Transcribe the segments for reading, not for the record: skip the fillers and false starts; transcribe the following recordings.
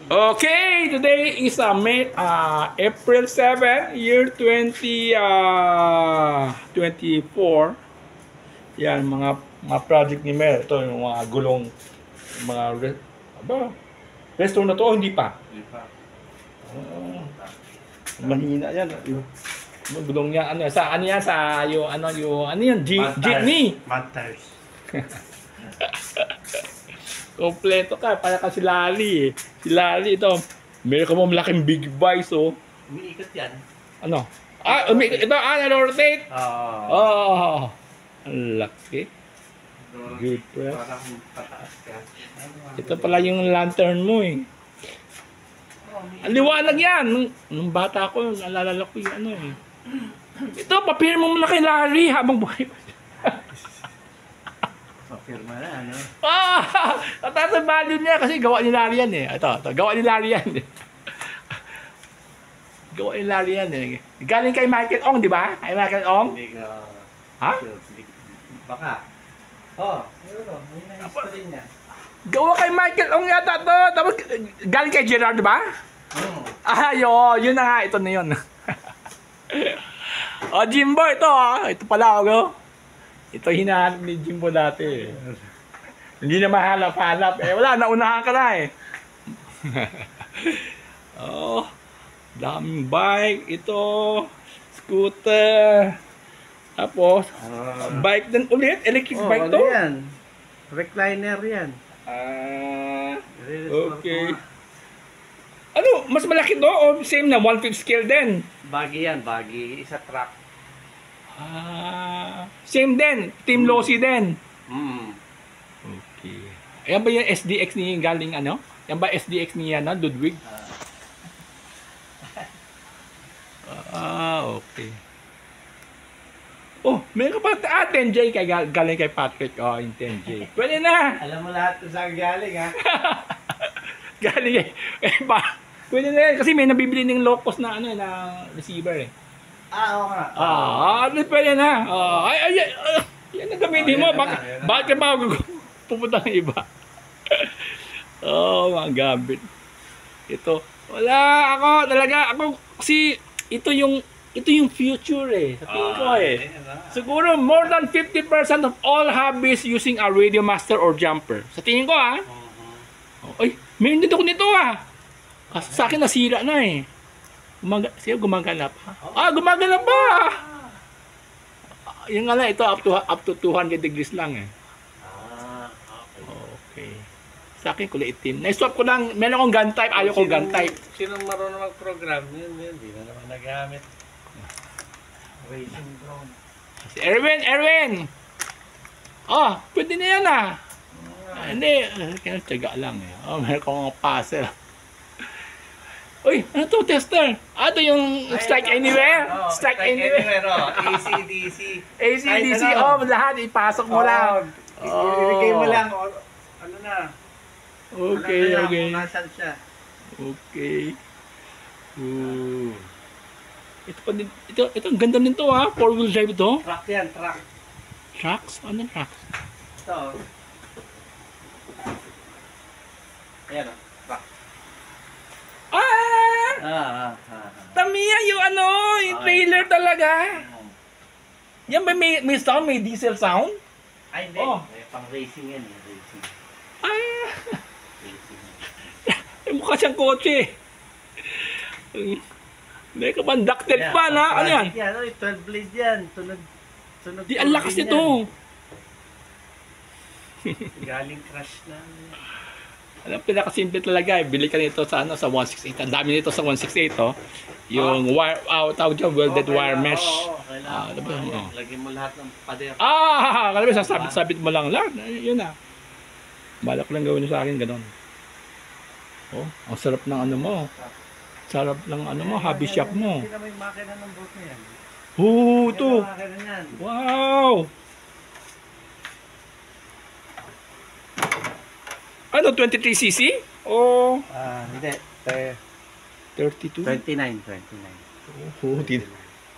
Okay, today is April 7, year 2024. Yan, mga project ni Mel. Ito yung mga gulong, resto na to, hindi pa? Hindi pa. Mahina yan. Yung gulong niya, saan yan? Sa yung, jeepney. Mantars. Kompleto ka, para ka si Lali eh. Si Lali ito, meron ka mo malaking big vice oh. Umiikot yan. Ano? Ito, na-rotate? Oh, ang laki. Good press. Parang pataas ka. Ito pala yung lantern mo eh. Ang liwanag yan. Nung bata ko, naalala ko yung ano eh. Ito, papir mo muna kay Larry habang buhay pa. Papirma na, ano? Tataas ang value niya kasi gawa ni Larry yan eh. Ito, gawa ni Larry yan eh. Gawa ni Larry yan eh. Galing kay Michael Ong, di ba? Kay Michael Ong? Hindi ka... Ha? Baka. May nais pa rin niya. Gawa kay Michael Ong yata to. Tapos galing kay Gerard, di ba? Yun na nga. Ito na yun. Jimbo, ito ito pala ako. Ito hinahanap ni Jimbo dati. Hindi na mahanap-hanap. Wala, naunahan ka na eh. Daming bike. Ito, scooter. Tapos, bike din ulit. Electric bike to. Yan. Recliner yan. Okay. Ano, mas malaki to o same na 1/5 scale din? Baggy yan, baggy. Isa truck. Same din. Team Losi din. Okay. Ayan ba yung SDX ni galing ano? Yan ba SDX niya na Ludwig? Okay. Oh, meron ka pa 10J galing kay Patrick. Yung 10J. Pwede na. Alam mo lahat kung saan galing, ha? Galing pwede na yan kasi may nabibili ng low cost na na receiver eh. Oo nga. Pwede na. Yan ang gamitin mo. Bakit ka ba pupunta ng iba? Mga gamit. Ito. Wala ako kasi ito yung future eh. Sa tingin ko eh. Siguro more than 50% of all hobbies using a Radio Master or jumper. Sa tingin ko Ay, meron din ako nito Kasi sa akin nasira na eh. Gumagana pa. Gumagana pa! Yung nga lang, ito up to 200 degrees lang eh. Okay. Sa akin kulay itim. Na-swap ko lang, meron akong gun type, ayaw ko gun type. Sinong marunong mag-program? Yun, hindi na naman nagamit. Racing drone. Si Erwin! Pwede na yan Hindi, kaya tiyaga lang eh. Meron akong puzzle. Uy, ano to, tester? Ito yung Strike Anywhere? Strike Anywhere. AC/DC, lahat ipasok mo lang. Ilagay mo lang, ano na. Okay. Nasaan siya. Okay. Ito pa din, ito ang ganda nito 4-wheel drive ito. Truck yan, truck. Trucks? Ano trucks? Ito. Ayan truck. Tamiya yung yung trailer talaga. Yan ba may sound? May diesel sound? Ay, hindi. Pang racing yan. Racing. Mukha siyang kotse. May kabandakted pa na. Ano yan? 12 blade yan. Tunog. Di, ang lakas nito. Galing crash na. Alam, pinakasimple talaga bili ka nito sa sa 168. Ang dami nito sa 168 yung wire tawag dyan, welded wire mesh. Lagyan mo lahat ng pader. Kalabas, sasabit mo lang lahat. Yun balak lang gawin sa akin ganon. Ang sarap ng mo. Sarap ng hobby shop mo. Hindi na may makina ng boat na yan. Ito. Wow. 23cc? Hindi. 32? 29.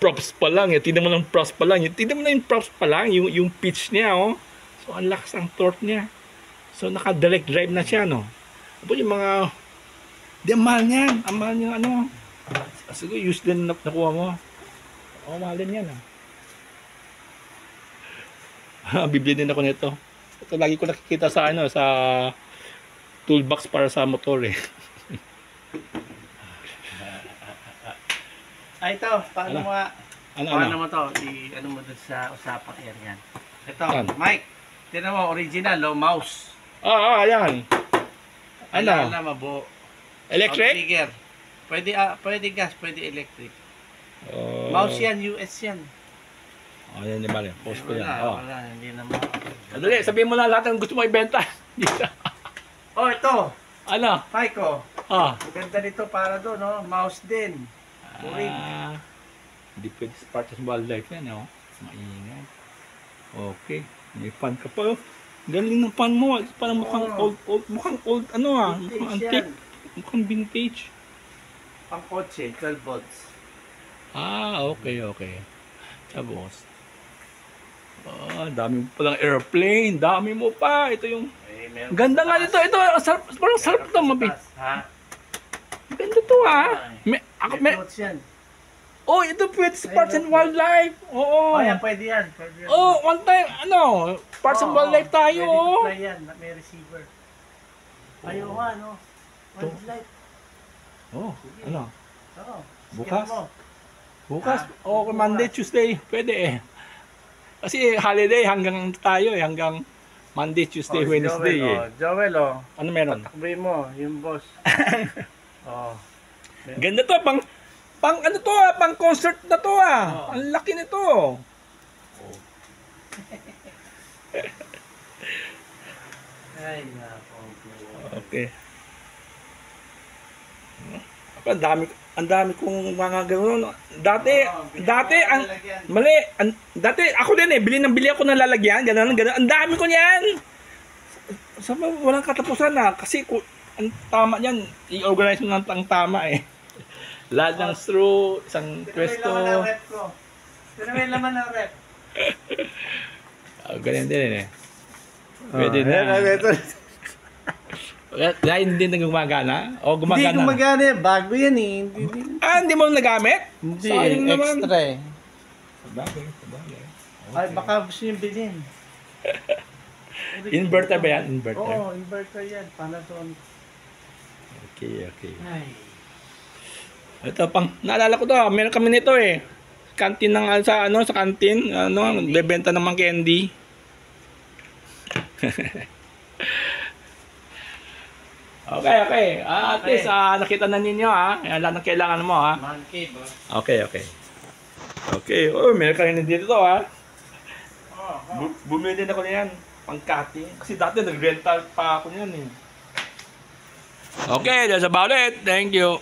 Props pa lang. Tingnan mo ng props pa lang. Tingnan mo na yung props pa lang. Yung pitch niya. So, ang lakas ang torque niya. So, naka-direct drive na siya. Tapos yung mga Di, ang mahal niyan. Ang mahal niyan, ano. Siguro, used din na nakuha mo. Oo, mahal din yan, Bibili din ako nito. Ito, lagi ko nakikita sa, ano, sa toolbox para sa motor, eh. Ay, ito. Paano Ano? mo nga? Ano, Paano ano? mo to? Ano mo dun sa usapang air yan? Ito, Saan? Mike. Tinan mo, original, mouse. Ayan. Ano? Kailangan na mabuo. Electric? Outrigger. Pwede gas, pwede electric. Oh. Mouse yan, US yan. Ayan, di ba? Post ko yan. Wala, wala, hindi naman. Dali, sabihin mo na lahat ng gusto mo ibenta. Oh, ito. Ano? Mike, oh. Ah. Ganda nito para doon, no? Mouse din. Kurig. Hindi pwede sa part of wildlife yan, Maingay. Okay. May fan ka pa, Galing ng fan mo. Parang mukhang old, mukhang old, mukhang Vintage antique. yan. Mukhang vintage. Pang kotse, 12 volts. Okay. Tapos. Dami mo palang airplane. Dami mo pa. Ito yung... Meron Ganda nga sa nito. Ito, parang sarap ito, Meron mabi. sa taas, ha? Ganda to, Ako, May volts yan. Oh, ito pwede sa Parks and Wildlife. Oo. Oh, yan, pwede yan. Pwede yan. Oh, one time, Parks and Oo, Wildlife tayo, Pwede to play yan. May receiver. Ayaw nga, no? Wildlife. Oh, ano? Oo. Bukas? Scan mo. Bukas? Ah, Monday, Tuesday. Pwede Kasi holiday hanggang tayo hanggang Monday, Tuesday, Oh, Wednesday Joel, Ano meron? Takboy mo, yung boss. Oh. Ganda to, pang ano to pang concert na to Oh. Ang laki nito. Ay, nako. Okay. Ang dami kong mga gano'n. Dati ako din bili ako ng lalagyan, gano'n. Ang dami ko niyan. Sabi, walang katapusan kasi ang tama niyan, i-organize mo ng tama Lahat ng straw, isang pwesto. Pero may laman ng rep. Ganyan din Pwede na. Dahil hindi na gumagana? O Hindi gumagana? gumagana yan. Bago yan eh. Hindi mo nagamit? Hindi, Sayang naman. extra eh. Sabagay. Ay, baka gusto nyo bilhin. Inverter ba yan? Inverter? Oo, inverter yan. Panasonic. Okay. Ay. Ito naalala ko to, meron kami nito Kantin ng sa kantin, bebenta ng mga candy. Okay. At least nakita na ninyo Lahat ng kailangan mo Monkey ba? Okay. Oh, meron ka rin dito Bumili din ako niyan, pang-cutting. Kasi dati nag-rental pa ako niyan Okay, that's about it. Thank you.